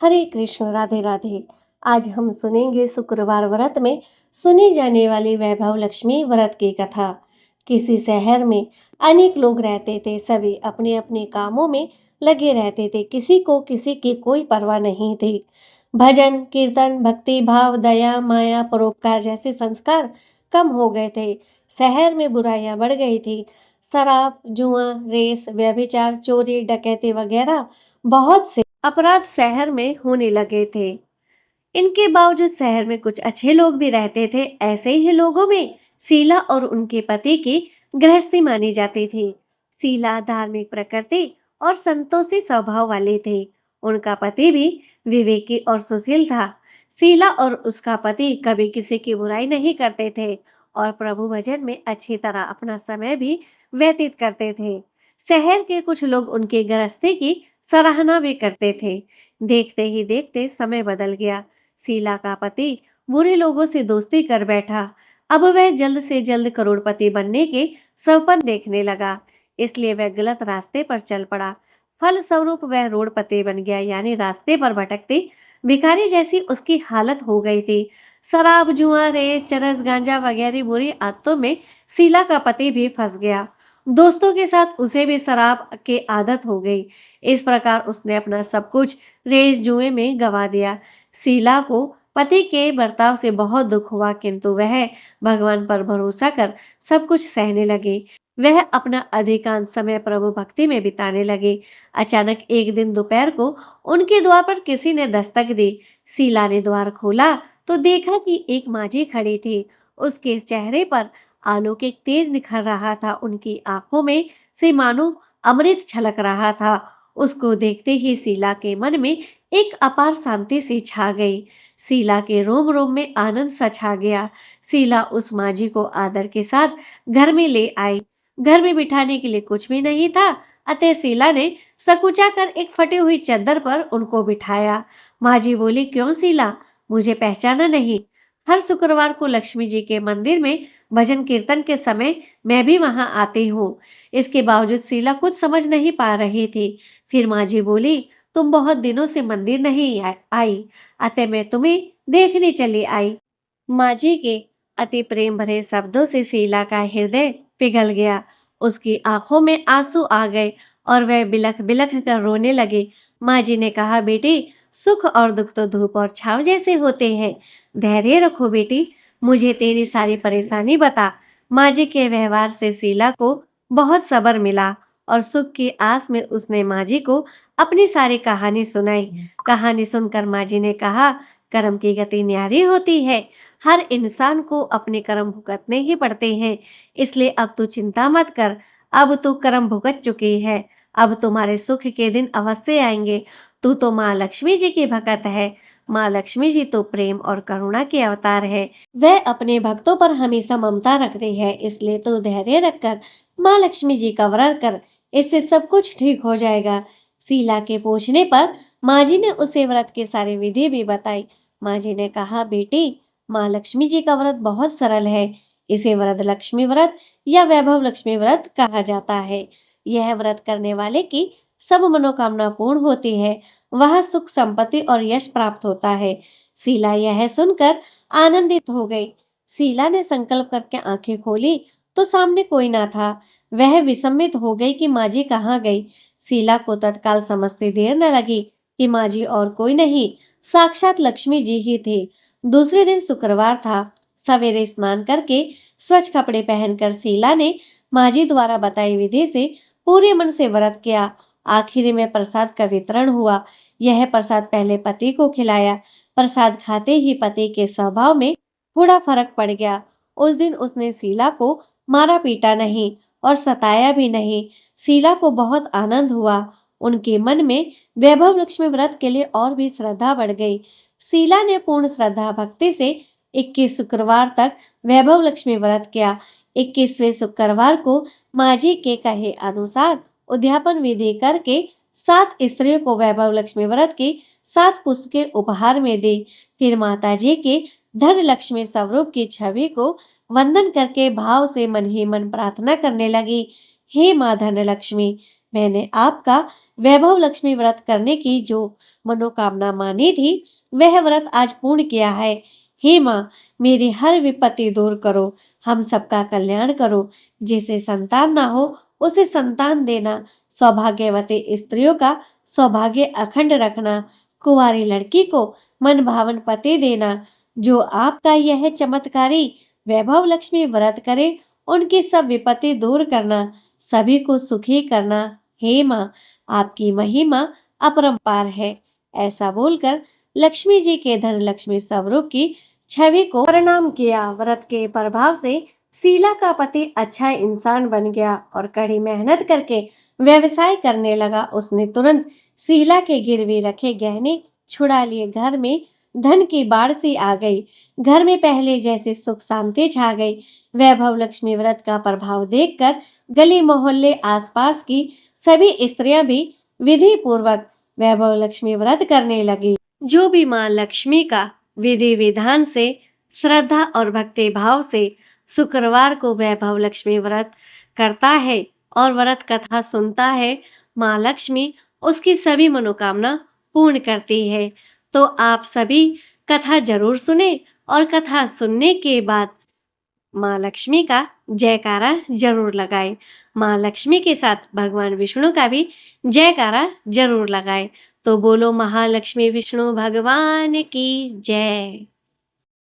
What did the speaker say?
हरे कृष्ण, राधे राधे। आज हम सुनेंगे शुक्रवार व्रत में सुनी जाने वाली वैभव लक्ष्मी व्रत की कथा। किसी शहर में अनेक लोग रहते थे। सभी अपने अपने कामों में लगे रहते थे। किसी को किसी की कोई परवाह नहीं थी। भजन कीर्तन, भक्ति भाव, दया माया, परोपकार जैसे संस्कार कम हो गए थे। शहर में बुराइयां बढ़ गई थी। शराब, जुआ, रेस, व्यभिचार, चोरी, डकैती वगैरह बहुत से अपराध शहर में होने लगे थे। इनके बावजूद शहर में कुछ अच्छे लोग भी रहते थे। ऐसे ही लोगों में शीला और उनके पति की गृहस्थी मानी जाती थी। शीला धार्मिक प्रकृति और संतोषी स्वभाव वाले थे। उनका पति भी विवेकी और सुशील था। शीला और उसका पति कभी किसी की बुराई नहीं करते थे और प्रभु भजन में अच्छी तरह अपना समय भी व्यतीत करते थे। शहर के कुछ लोग उनकी गृहस्थी की सराहना भी करते थे। देखते ही देखते समय बदल गया। शीला का पति बुरे लोगों से दोस्ती कर बैठा। अब वह जल्द से जल्द करोड़पति बनने के सपन देखने लगा, इसलिए वह गलत रास्ते पर चल पड़ा। फलस्वरूप वह रोडपति बन गया, यानी रास्ते पर भटकते भिखारी जैसी उसकी हालत हो गई थी। शराब, जुआ, रेस, चरस, गांजा वगैरह बुरी आदतों में शीला का पति भी फंस गया। दोस्तों के साथ उसे भी शराब की आदत हो गई। इस प्रकार उसने अपना सब कुछ रेस जुए में गंवा दिया। शीला को पति के बर्ताव से बहुत दुख हुआ, किंतु वह भगवान पर भरोसा कर सब कुछ सहने लगी। वह अपना अधिकांश समय प्रभु भक्ति में बिताने लगे। अचानक एक दिन दोपहर को उनके द्वार पर किसी ने दस्तक दी। शीला ने द्वार खोला तो देखा कि एक माझी खड़ी थी। उसके चेहरे पर अलौकिक तेज निखर रहा था। उनकी आंखों में से मानो अमृत छलक रहा था। उसको देखते ही शीला के मन में एक अपार शांति सी छा गई। शीला के रोम रोम में आनंद सा छा गया। शीला उस माझी को आदर के साथ घर में ले आई। घर में बिठाने के लिए कुछ भी नहीं था, अतः शीला ने सकुचा कर एक फटी हुई चद्दर पर उनको बिठाया। माझी बोली, क्यों शीला, मुझे पहचाना नहीं? हर शुक्रवार को लक्ष्मी जी के मंदिर में भजन कीर्तन के समय मैं भी वहां आती हूँ। इसके बावजूद शीला कुछ समझ नहीं पा रही थी। फिर माझी बोली, तुम बहुत दिनों से मंदिर नहीं आई, अतः मैं तुम्हें देखने चली आई। माझी के अति प्रेम भरे शब्दों से शीला का हृदय पिघल गया। उसकी आंखों में आंसू आ गए और वह बिलख बिलख कर रोने लगी। माझी ने कहा, बेटी, सुख और दुख तो धूप और छांव जैसे होते हैं। धैर्य रखो बेटी, मुझे तेरी सारी परेशानी बता। माझी के व्यवहार से शीला को बहुत सब्र मिला और सुख की आस में उसने माझी को अपनी सारी कहानी सुनाई। कहानी सुनकर माझी ने कहा, कर्म की गति न्यारी होती है। हर इंसान को अपने कर्म भुगतने ही पड़ते हैं, इसलिए अब तू चिंता मत कर। अब तू कर्म भुगत चुकी है, अब तुम्हारे सुख के दिन अवश्य आएंगे। तू तो माँ लक्ष्मी जी की भक्त है। माँ लक्ष्मी जी तो प्रेम और करुणा के अवतार है। वह अपने भक्तों पर हमेशा ममता रखती है, इसलिए तू धैर्य रखकर माँ लक्ष्मी जी का व्रत कर, इससे सब कुछ ठीक हो जाएगा। शीला के पूछने पर माँ जी ने उसे व्रत की सारी विधि भी बताई। माँ जी ने कहा, बेटी, माँ लक्ष्मी जी का व्रत बहुत सरल है। इसे व्रत लक्ष्मी व्रत या वैभव लक्ष्मी व्रत कहा जाता है। यह व्रत करने वाले की सब मनोकामना पूर्ण होती है। वह सुख, संपत्ति और यश प्राप्त होता है। शीला यह सुनकर आनंदित हो गई। शीला ने संकल्प करके आंखें खोली तो सामने कोई ना था। वह विस्मित हो गई कि माँ जी कहाँ गई। शीला को तत्काल समझते देर न लगी कि माँ जी और कोई नहीं, साक्षात लक्ष्मी जी ही थे। दूसरे दिन शुक्रवार था। सवेरे स्नान करके स्वच्छ कपड़े पहनकर शीला ने माँ जी द्वारा बताई विधि से पूरे मन से व्रत किया। आखिर में प्रसाद का वितरण हुआ। यह प्रसाद पहले पति को खिलाया। प्रसाद खाते ही पति के स्वभाव में थोड़ा फर्क पड़ गया। उस दिन उसने शीला को मारा पीटा नहीं और सताया भी नहीं। शीला को बहुत आनंद हुआ। उनके मन में वैभव लक्ष्मी व्रत के लिए और भी श्रद्धा बढ़ गई। शीला ने पूर्ण श्रद्धा भक्ति से 21 शुक्रवार तक वैभव लक्ष्मी व्रत किया। 21वें शुक्रवार को माझी के कहे अनुसार उद्यापन विधि करके 7 स्त्रियों को वैभव लक्ष्मी व्रत की 7 पुस्तकें उपहार में दी। फिर माता जी के धन लक्ष्मी स्वरूप की छवि को वंदन करके भाव से मन ही मन प्रार्थना करने लगी, हे माँ धन लक्ष्मी, मैंने आपका वैभव लक्ष्मी व्रत करने की जो मनोकामना मानी थी, वह व्रत आज पूर्ण किया है। हे माँ, मेरी हर विपत्ति दूर करो, हम सबका कल्याण करो। जिसे संतान ना हो, उसे संतान देना। सौभाग्यवती स्त्रियों का सौभाग्य अखंड रखना। कुंवारी लड़की को मन भावन पति देना। जो आपका यह चमत्कारी वैभव लक्ष्मी व्रत करे, उनकी सब विपत्ति दूर करना, सभी को सुखी करना। हे माँ, आपकी महिमा अपरंपार है। ऐसा बोलकर लक्ष्मी जी के धन लक्ष्मी स्वरूप की छवि को प्रणाम किया। व्रत के प्रभाव से शीला का पति अच्छा इंसान बन गया और कड़ी मेहनत करके व्यवसाय करने लगा। उसने तुरंत शीला के गिरवी रखे गहने छुड़ा लिए। घर में धन की बाढ़ सी आ गई। घर में पहले जैसे सुख शांति छा गई। वैभव लक्ष्मी व्रत का प्रभाव देखकर गली मोहल्ले आसपास की सभी स्त्रियां भी विधि पूर्वक वैभव लक्ष्मी व्रत करने लगी। जो भी मां लक्ष्मी का विधि विधान से, श्रद्धा और भक्ति भाव से शुक्रवार को वैभव लक्ष्मी व्रत करता है और व्रत कथा सुनता है, मां लक्ष्मी उसकी सभी मनोकामना पूर्ण करती है। तो आप सभी कथा जरूर सुने और कथा सुनने के बाद मां लक्ष्मी का जयकारा जरूर लगाएं। मां लक्ष्मी के साथ भगवान विष्णु का भी जयकारा जरूर लगाएं। तो बोलो महालक्ष्मी विष्णु भगवान की जय।